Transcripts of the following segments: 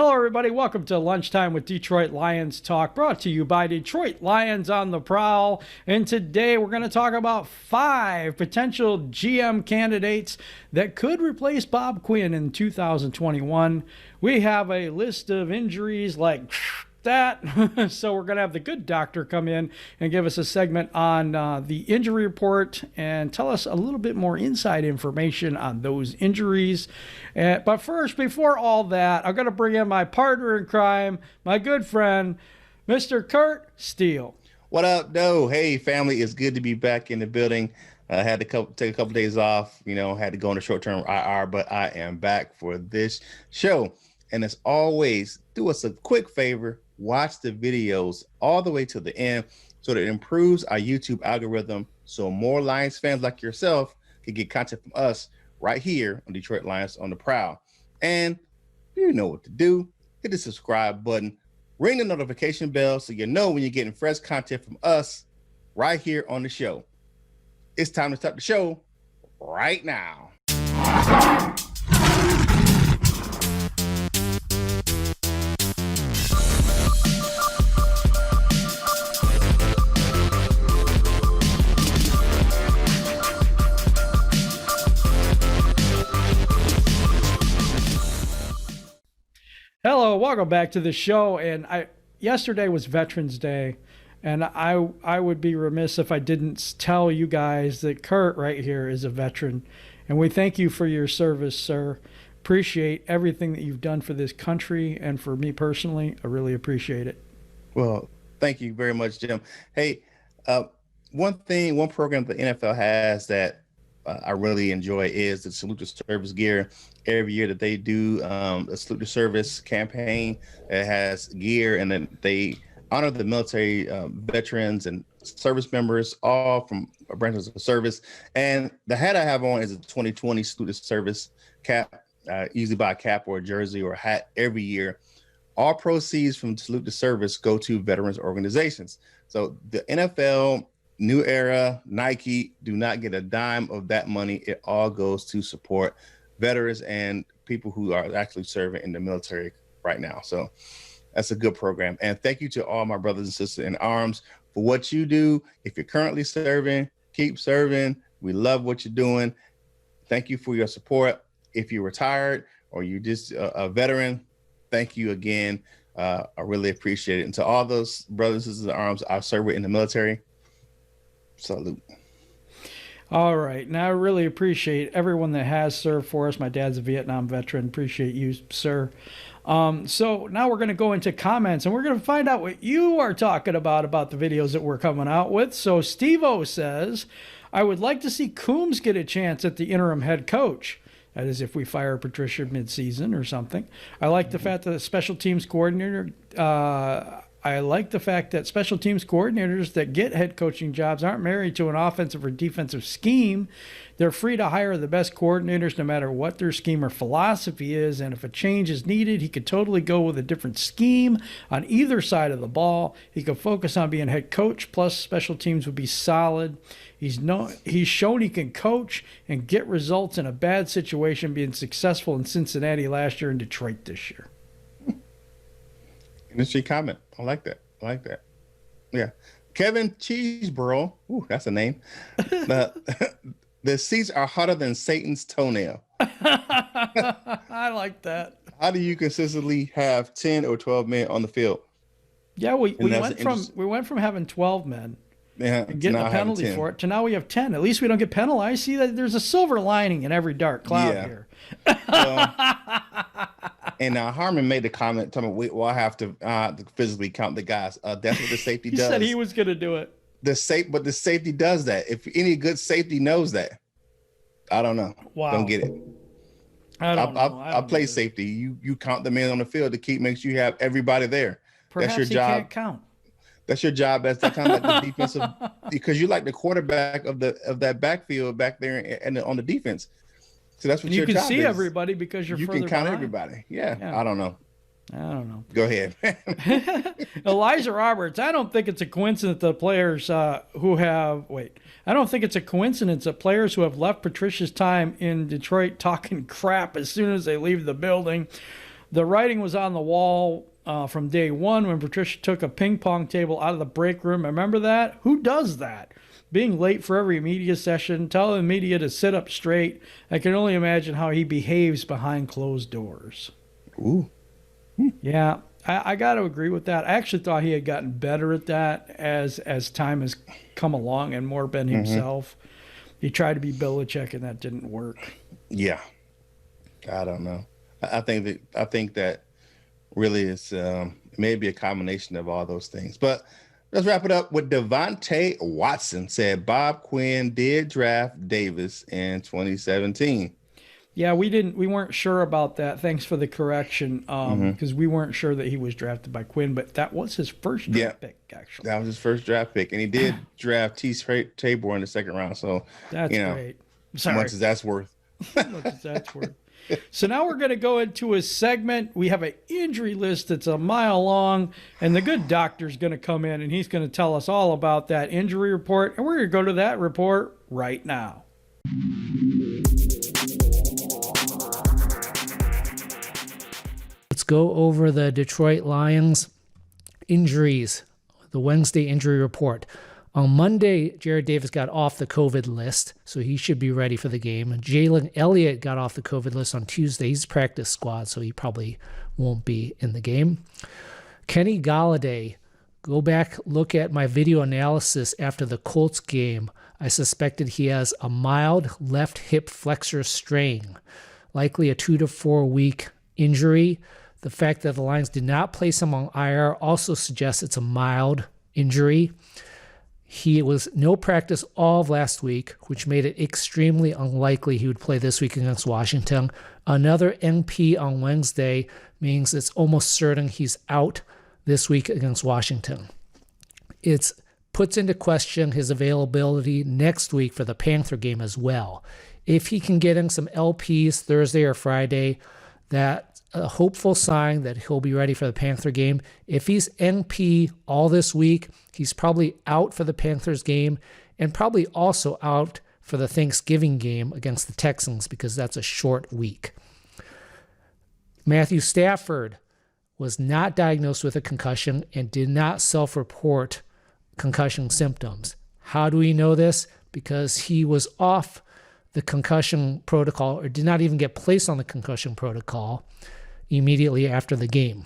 Hello, everybody. Welcome to Lunchtime with Detroit Lions Talk, brought to you by Detroit Lions on the Prowl. And today we're going to talk about 5 potential GM candidates that could replace Bob Quinn in 2021. We have a list of injuries like that. So we're going to have the good doctor come in and give us a segment on the injury report and tell us a little bit more inside information on those injuries. But first, before all that, I'm going to bring in my partner in crime, my good friend, Mr. Kurt Steele. What up, Doe? Hey, family. It's good to be back in the building. I had to take a couple days off, had to go on a short-term IR, but I am back for this show. And as always, do us a quick favor. Watch the videos all the way to the end so that it improves our YouTube algorithm so more Lions fans like yourself can get content from us right here on Detroit Lions on the Prowl. And you know what to do. Hit the subscribe button, ring the notification bell so you know when you're getting fresh content from us right here on the show. It's time to start the show right now. Hello, welcome back to the show. And yesterday was Veterans Day, and I would be remiss if I didn't tell you guys that Kurt right here is a veteran, and we thank you for your service, sir. Appreciate everything that you've done for this country and for me personally. I really appreciate it. Well, thank you very much, Jim. Hey, one program the NFL has that I really enjoy is the Salute to Service gear. Every year that they do a Salute to Service campaign, it has gear, and then they honor the military veterans and service members, all from branches of service. And the hat I have on is a 2020 Salute to Service cap. Usually buy a cap or a jersey or a hat every year. All proceeds from Salute to Service go to veterans organizations. So the NFL, New Era, Nike do not get a dime of that money. It all goes to support veterans and people who are actually serving in the military right now. So that's a good program. And thank you to all my brothers and sisters in arms for what you do. If you're currently serving, keep serving. We love what you're doing. Thank you for your support. If you're retired or you're just a veteran, thank you again. I really appreciate it. And to all those brothers and sisters in arms I've served with in the military, salute. All right. Now, I really appreciate everyone that has served for us. My dad's a Vietnam veteran. Appreciate you, sir. So now we're going to go into comments, and we're going to find out what you are talking about the videos that we're coming out with. So Steve-O says, I would like to see Coombs get a chance at the interim head coach. That is if we fire Patricia mid-season or something. I like the fact that the special teams coordinator coordinators that get head coaching jobs aren't married to an offensive or defensive scheme. They're free to hire the best coordinators no matter what their scheme or philosophy is. And if a change is needed, he could totally go with a different scheme on either side of the ball. He could focus on being head coach, plus special teams would be solid. He's shown he can coach and get results in a bad situation, being successful in Cincinnati last year and Detroit this year. Industry comment. I like that. Yeah. Kevin Cheeseborough. Ooh, that's a name. The seats are hotter than Satan's toenail. I like that. How do you consistently have 10 or 12 men on the field? Yeah, we went from having 12 men and getting a penalty for it to now we have 10. At least we don't get penalized. See, that there's a silver lining in every dark cloud here. And Harmon made the comment, telling me, well, I have to physically count the guys. That's what the safety does. He said he was going to do it. But the safety does that. If any good safety knows that, I don't know. Wow. Don't get it. I play safety. You count the men on the field to make sure you have everybody there. Perhaps that's your job. Can't count. That's your job as that kind of like the defensive, because you're like the quarterback of that backfield back there and on the defense. So that's what your job is. You can see everybody because you can count everybody. Yeah. I don't know. Go ahead. Elijah Roberts. I don't think it's a coincidence that players I don't think it's a coincidence that players who have left Patricia's time in Detroit talking crap as soon as they leave the building. The writing was on the wall from day one when Patricia took a ping pong table out of the break room. Remember that? Who does that? Being late for every media session, telling the media to sit up straight. I can only imagine how he behaves behind closed doors. Ooh. Yeah, I got to agree with that. I actually thought he had gotten better at that as time has come along and more been himself. He tried to be Belichick, and that didn't work. Yeah, I don't know. I think that really is maybe a combination of all those things. But let's wrap it up with Devontae Watson said Bob Quinn did draft Davis in 2017. Yeah, we weren't sure about that. Thanks for the correction, because we weren't sure that he was drafted by Quinn, but that was his first draft pick, actually. That was his first draft pick, and he did draft T. Tabor in the second round. So that's great. Sorry. Much as that's worth. Much as that's worth. So now we're going to go into a segment. We have an injury list that's a mile long, and the good doctor's going to come in, and he's going to tell us all about that injury report, and we're going to go to that report right now. Let's go over the Detroit Lions injuries, the Wednesday injury report. On Monday, Jared Davis got off the COVID list, so he should be ready for the game. Jalen Elliott got off the COVID list on Tuesday. He's practice squad, so he probably won't be in the game. Kenny Golladay, go back, look at my video analysis after the Colts game. I suspected he has a mild left hip flexor strain, likely a 2 to 4 week injury. The fact that the Lions did not place him on IR also suggests it's a mild injury. He was no practice all of last week, which made it extremely unlikely he would play this week against Washington. Another NP on Wednesday means it's almost certain he's out this week against Washington. It puts into question his availability next week for the Panther game as well. If he can get in some LPs Thursday or Friday, that's a hopeful sign that he'll be ready for the Panther game. If he's NP all this week, he's probably out for the Panthers game and probably also out for the Thanksgiving game against the Texans because that's a short week. Matthew Stafford was not diagnosed with a concussion and did not self-report concussion symptoms. How do we know this? Because he was off the concussion protocol or did not even get placed on the concussion protocol immediately after the game.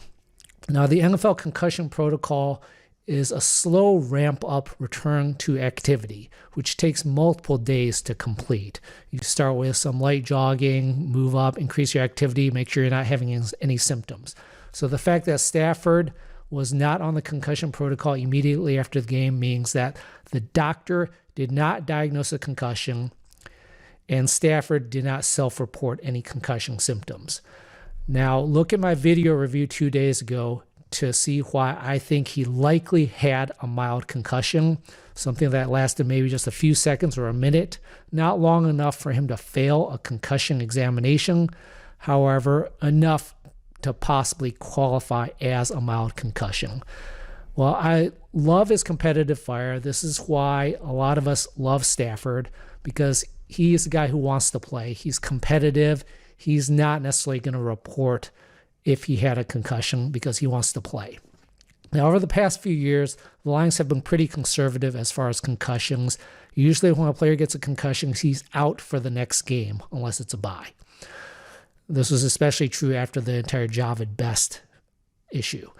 Now, the NFL concussion protocol is a slow ramp-up return to activity, which takes multiple days to complete. You start with some light jogging, move up, increase your activity, make sure you're not having any symptoms. So the fact that Stafford was not on the concussion protocol immediately after the game means that the doctor did not diagnose a concussion and Stafford did not self-report any concussion symptoms. Now, look at my video review 2 days ago to see why I think he likely had a mild concussion, something that lasted maybe just a few seconds or a minute, not long enough for him to fail a concussion examination, however, enough to possibly qualify as a mild concussion. Well, I love his competitive fire. This is why a lot of us love Stafford, because he is a guy who wants to play. He's competitive. He's not necessarily going to report if he had a concussion because he wants to play. Now, over the past few years, the Lions have been pretty conservative as far as concussions. Usually when a player gets a concussion, he's out for the next game, unless it's a bye. This was especially true after the entire Javid Best issue.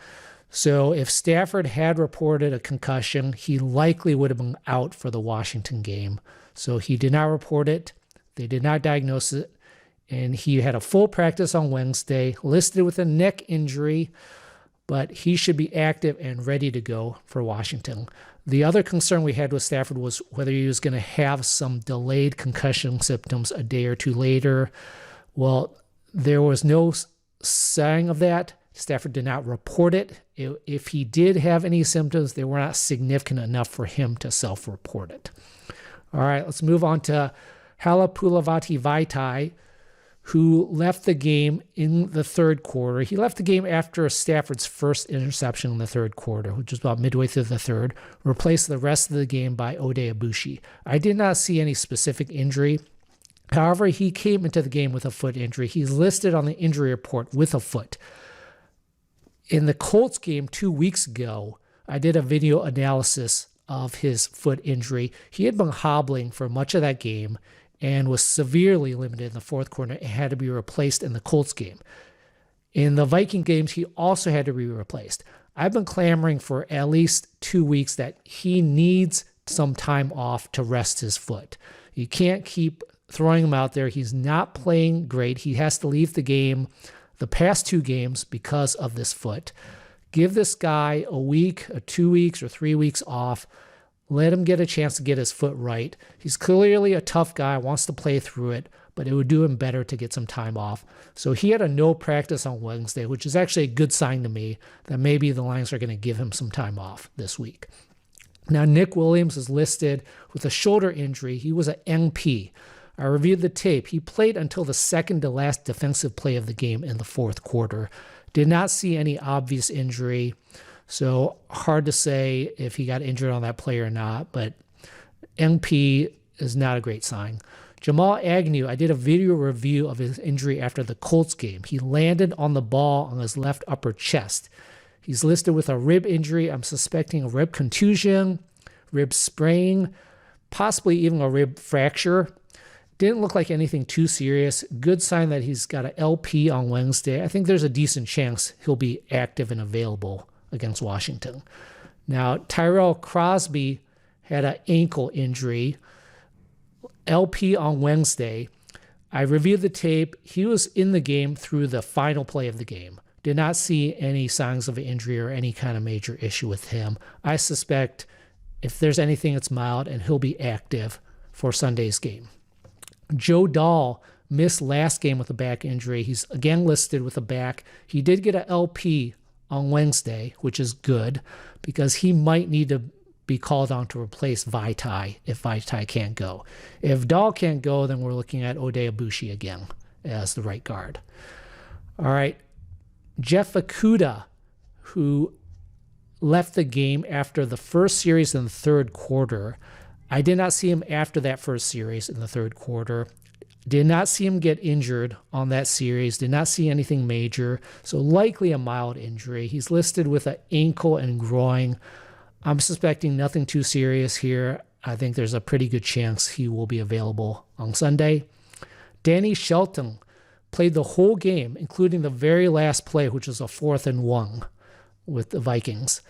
So if Stafford had reported a concussion, he likely would have been out for the Washington game. So he did not report it. They did not diagnose it. And he had a full practice on Wednesday, listed with a neck injury, but he should be active and ready to go for Washington. The other concern we had with Stafford was whether he was going to have some delayed concussion symptoms a day or two later. Well, there was no sign of that. Stafford did not report it. If he did have any symptoms, they were not significant enough for him to self-report it. All right, let's move on to Halapulavati Vaitai, who left the game in the third quarter. He left the game after Stafford's first interception in the third quarter, which was about midway through the third, replaced the rest of the game by Ode Abushi. I did not see any specific injury. However, he came into the game with a foot injury. He's listed on the injury report with a foot. In the Colts game 2 weeks ago, I did a video analysis of his foot injury. He had been hobbling for much of that game and was severely limited in the fourth quarter and had to be replaced in the Colts game. In the Viking games, he also had to be replaced. I've been clamoring for at least 2 weeks that he needs some time off to rest his foot. You can't keep throwing him out there. He's not playing great. He has to leave the game the past 2 games because of this foot. Give this guy a week, or 2 weeks, or 3 weeks off. Let him get a chance to get his foot right. He's clearly a tough guy, wants to play through it, but it would do him better to get some time off. So he had a no practice on Wednesday, which is actually a good sign to me that maybe the Lions are going to give him some time off this week. Now, Nick Williams is listed with a shoulder injury. He was an NP. I reviewed the tape. He played until the second to last defensive play of the game in the fourth quarter. Did not see any obvious injury, so hard to say if he got injured on that play or not, but NP is not a great sign. Jamal Agnew, I did a video review of his injury after the Colts game. He landed on the ball on his left upper chest. He's listed with a rib injury. I'm suspecting a rib contusion, rib sprain, possibly even a rib fracture. Didn't look like anything too serious. Good sign that he's got an LP on Wednesday. I think there's a decent chance he'll be active and available against Washington. Now, Tyrell Crosby had an ankle injury. LP on Wednesday. I reviewed the tape. He was in the game through the final play of the game. Did not see any signs of an injury or any kind of major issue with him. I suspect if there's anything, it's mild, and he'll be active for Sunday's game. Joe Dahl missed last game with a back injury. He's again listed with a back. He did get an LP on Wednesday, which is good because he might need to be called on to replace Vaitai if Vaitai can't go. If Dahl can't go, then we're looking at Ode Abushi again as the right guard. All right, Jeff Okudah, who left the game after the first series in the third quarter. I did not see him after that first series in the third quarter. Did not see him get injured on that series. Did not see anything major. So likely a mild injury. He's listed with an ankle and groin. I'm suspecting nothing too serious here. I think there's a pretty good chance he will be available on Sunday. Danny Shelton played the whole game, including the very last play, which was a 4th and 1 with the Vikings.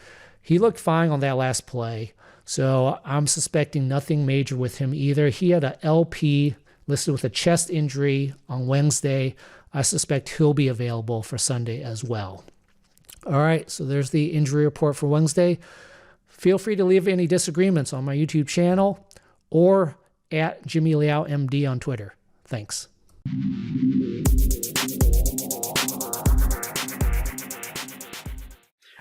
He looked fine on that last play, so I'm suspecting nothing major with him either. He had an LP listed with a chest injury on Wednesday. I suspect he'll be available for Sunday as well. All right, so there's the injury report for Wednesday. Feel free to leave any disagreements on my YouTube channel or at Jimmy Liao MD on Twitter. Thanks.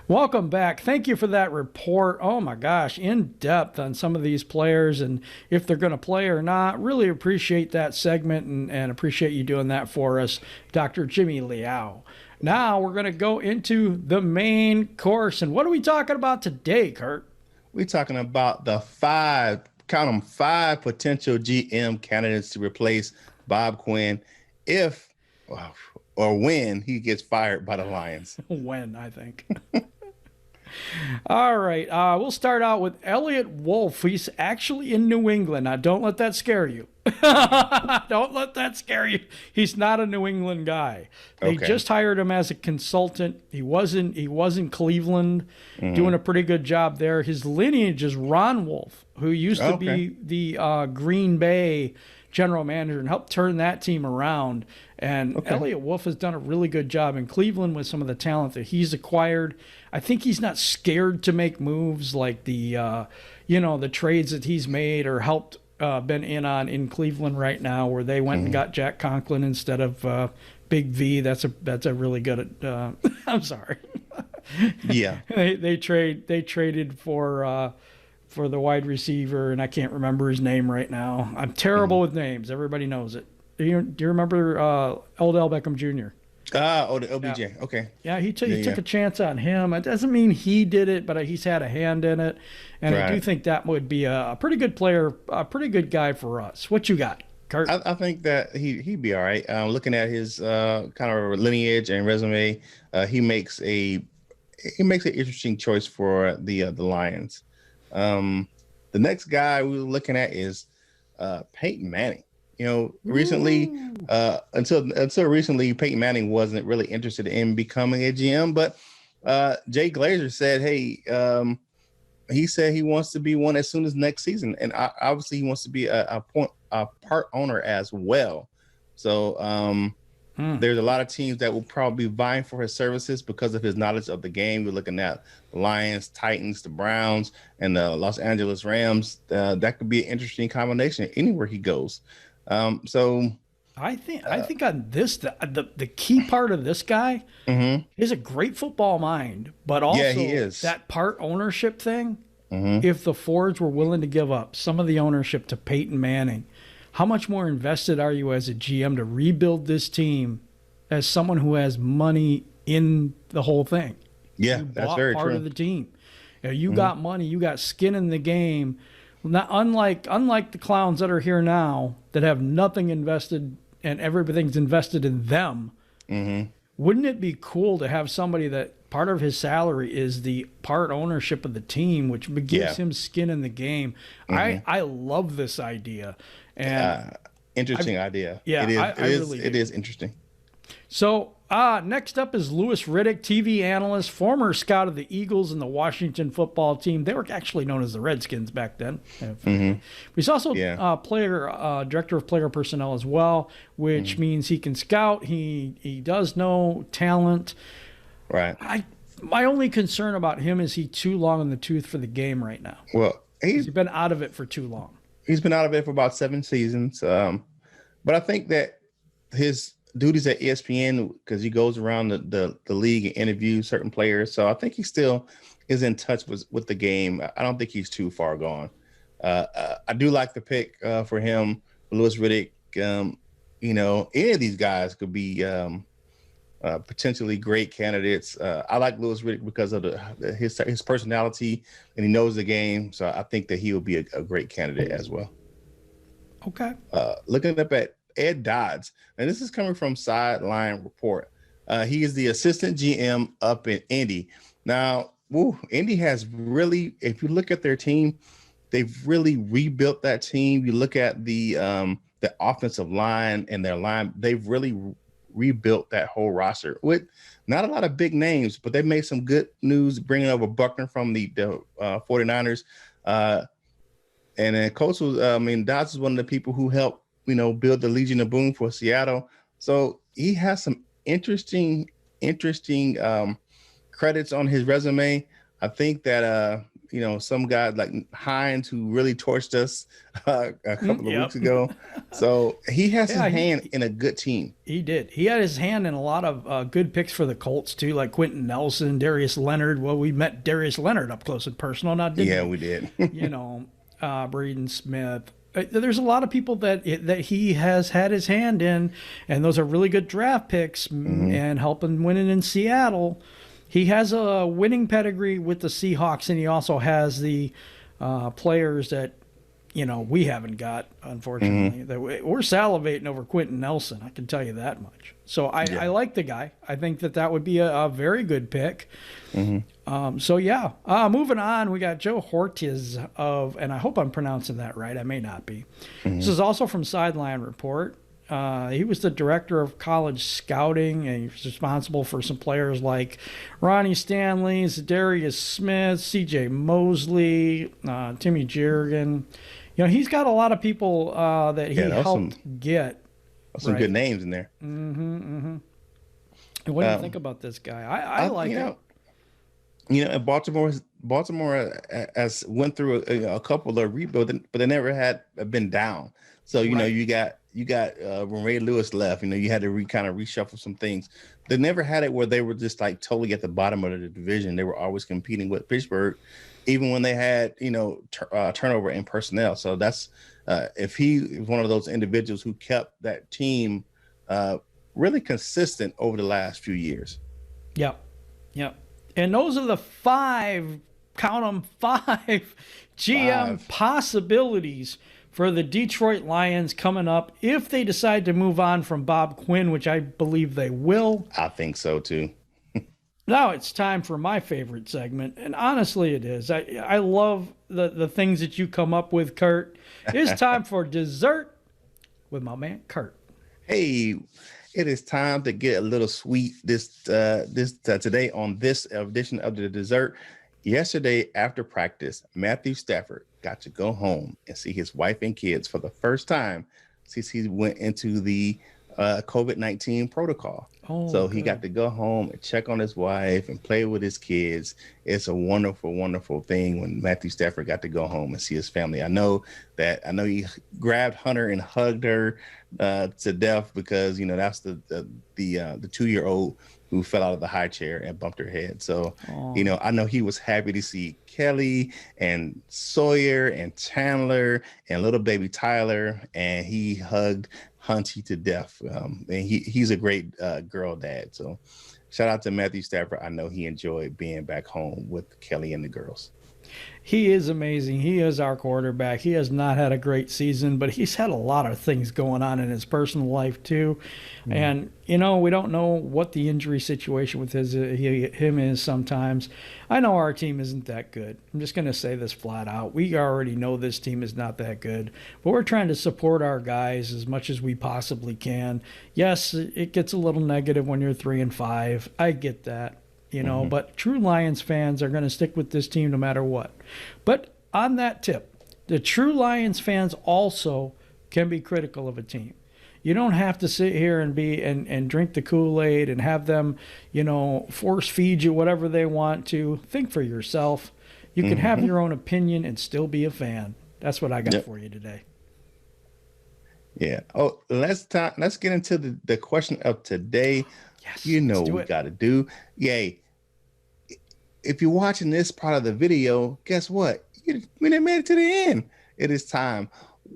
Welcome back. Thank you for that report. Oh my gosh, in depth on some of these players and if they're going to play or not. Really appreciate that segment and appreciate you doing that for us, Dr. Jimmy Liao. Now we're going to go into the main course. And what are we talking about today, Kurt? We're talking about the 5 potential GM candidates to replace Bob Quinn if or when he gets fired by the Lions. When, I think. All right. We'll start out with Elliot Wolf. He's actually in New England. Now, don't let that scare you. Don't let that scare you. He's not a New England guy. They just hired him as a consultant. He was in Cleveland, doing a pretty good job there. His lineage is Ron Wolf, who used to be the Green Bay general manager and helped turn that team around. And Elliot Wolf has done a really good job in Cleveland with some of the talent that he's acquired. I think he's not scared to make moves like the trades that he's made or helped been in on in Cleveland right now, where they went and got Jack Conklin instead of Big V. That's a really good. I'm sorry. Yeah. They traded for the wide receiver, and I can't remember his name right now. I'm terrible with names. Everybody knows it. Do you remember Odell Beckham Jr.? OBJ. Yeah. Okay. Yeah, he took a chance on him. It doesn't mean he did it, but he's had a hand in it. And I do think that would be a pretty good player, a pretty good guy for us. What you got, Kurt. I think that he'd be all right. Looking at his kind of lineage and resume, he makes an interesting choice for the Lions. The next guy we were looking at is Peyton Manning. Recently, until recently, Peyton Manning wasn't really interested in becoming a GM, but Jay Glazer said, "Hey, he said he wants to be one as soon as next season, and obviously he wants to be a part owner as well." So there's a lot of teams that will probably be vying for his services because of his knowledge of the game. We're looking at the Lions, Titans, the Browns, and the Los Angeles Rams. That could be an interesting combination anywhere he goes. So I think on this, the key part of this guy is a great football mind, but also he is. That part ownership thing. If the Fords were willing to give up some of the ownership to Peyton Manning, how much more invested are you as a GM to rebuild this team as someone who has money in the whole thing? Yeah, you that's bought very part true. of the team. You got money, you got skin in the game. Not unlike the clowns that are here now that have nothing invested and everything's invested in them. Wouldn't it be cool to have somebody that part of his salary is the part ownership of the team, which gives him skin in the game? I love this idea. And interesting idea. Yeah, it is interesting. So next up is Louis Riddick, TV analyst, former scout of the Eagles and the Washington football team. They were actually known as the Redskins back then. He's also director of player personnel as well, which means he can scout. He does know talent. Right. My only concern about him is he too long in the tooth for the game right now. Well, he's been out of it for too long. He's been out of it for about 7 seasons. But I think that his duties at ESPN, because he goes around the league and interviews certain players. So I think he still is in touch with the game. I don't think he's too far gone. I do like the pick for him, Louis Riddick. Any of these guys could be potentially great candidates. I like Louis Riddick because of his personality, and he knows the game. So I think that he will be a great candidate as well. Okay. Looking up at Ed Dodds, and this is coming from Sideline Report. He is the assistant GM up in Indy. Now, Indy has really, if you look at their team, they've really rebuilt that team. You look at the offensive line and their line, they've really rebuilt that whole roster with not a lot of big names, but they made some good news bringing over Buckner from the 49ers. And then Dodds is one of the people who helped, build the Legion of Boom for Seattle. So he has some interesting credits on his resume. I think that, some guy like Hines, who really torched us a couple of weeks ago. So he has his hand in a good team. He did. He had his hand in a lot of good picks for the Colts too, like Quentin Nelson, Darius Leonard. Well, we met Darius Leonard up close and personal. Now, didn't we did. Braden Smith. There's a lot of people that he has had his hand in, and those are really good draft picks and helping winning in Seattle. He has a winning pedigree with the Seahawks, and he also has the players that, we haven't got, unfortunately. That we're salivating over Quentin Nelson, I can tell you that much. So I like the guy. I think that would be a very good pick. Moving on, we got Joe Hortiz and I hope I'm pronouncing that right. I may not be. This is also from Sideline Report. He was the director of college scouting, and he was responsible for some players like Ronnie Stanley, Zadarius Smith, C.J. Mosley, Timmy Jerrigan. He's got a lot of people that he helped get. Some good names in there. And what do you think about this guy? I like it. And Baltimore has went through a couple of rebuilds, but they never had been down. So you got when Ray Lewis left, you had to kind of reshuffle some things. They never had it where they were just like totally at the bottom of the division. They were always competing with Pittsburgh, even when they had turnover in personnel. So that's if he is one of those individuals who kept that team really consistent over the last few years. Yep. And those are the 5 GM possibilities for the Detroit Lions coming up if they decide to move on from Bob Quinn, which I believe they will. I think so too. Now it's time for my favorite segment, and honestly it is. I love the things that you come up with, Kurt. It's time for dessert with my man, Kurt. Hey, it is time to get a little sweet today on this edition of the dessert. Yesterday after practice, Matthew Stafford got to go home and see his wife and kids for the first time since he went into the COVID-19 protocol. So he got to go home and check on his wife and play with his kids. It's a wonderful, wonderful thing when Matthew Stafford got to go home and see his family. I know he grabbed Hunter and hugged her to death because, you know, that's the 2-year-old who fell out of the high chair and bumped her head. So, you know, I know he was happy to see Kelly and Sawyer and Chandler and little baby Tyler, and he hugged Hunty to death. And he's a great girl dad. So shout out to Matthew Stafford. I know he enjoyed being back home with Kelly and the girls. He is amazing. He is our quarterback. He has not had a great season, but he's had a lot of things going on in his personal life too. And, you know, we don't know what the injury situation with him is sometimes. I know our team isn't that good. I'm just going to say this flat out. We already know this team is not that good, but we're trying to support our guys as much as we possibly can. Yes, it gets a little negative when you're 3-5. I get that. You know, but true Lions fans are going to stick with this team no matter what. But on that tip, the true Lions fans also can be critical of a team. You don't have to sit here and drink the Kool-Aid and have them, you know, force feed you whatever they want to. Think for yourself. You can have your own opinion and still be a fan. That's what I got for you today. Yeah. Oh, let's get into the question of today. Yes, you know what we got to do. Yay. If you're watching this part of the video, guess what? We done made it to the end. It is time.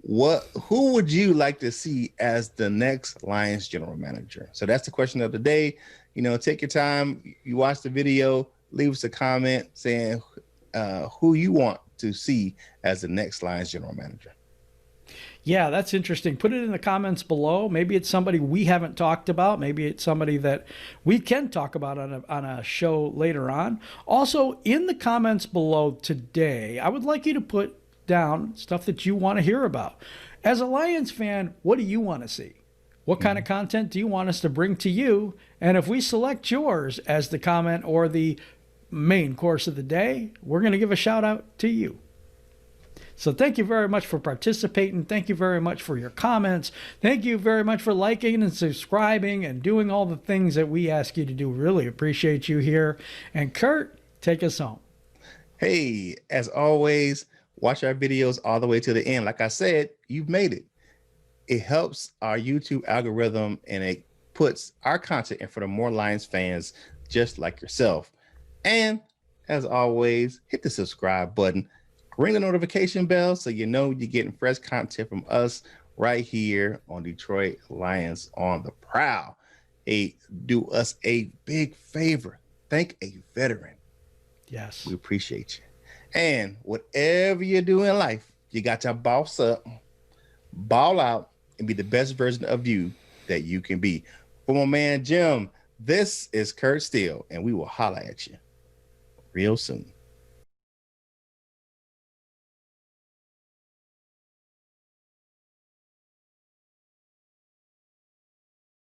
Who would you like to see as the next Lions general manager? So that's the question of the day. You know, take your time. You watch the video, leave us a comment saying who you want to see as the next Lions general manager. Yeah, that's interesting. Put it in the comments below. Maybe it's somebody we haven't talked about. Maybe it's somebody that we can talk about on a show later on. Also, in the comments below today, I would like you to put down stuff that you want to hear about. As a Lions fan, what do you want to see? What kind of content do you want us to bring to you? And if we select yours as the comment or the main course of the day, we're going to give a shout out to you. So thank you very much for participating. Thank you very much for your comments. Thank you very much for liking and subscribing and doing all the things that we ask you to do. Really appreciate you here. And Kurt, take us home. Hey, as always, watch our videos all the way to the end. Like I said, you've made it. It helps our YouTube algorithm and it puts our content in front of more Lions fans just like yourself. And as always, hit the subscribe button. Ring the notification bell so you know you're getting fresh content from us right here on Detroit Lions on the Prowl. Hey, do us a big favor. Thank a veteran. Yes. We appreciate you. And whatever you do in life, you got to boss up, ball out, and be the best version of you that you can be. For my man Jim, this is Kurt Steele, and we will holler at you real soon.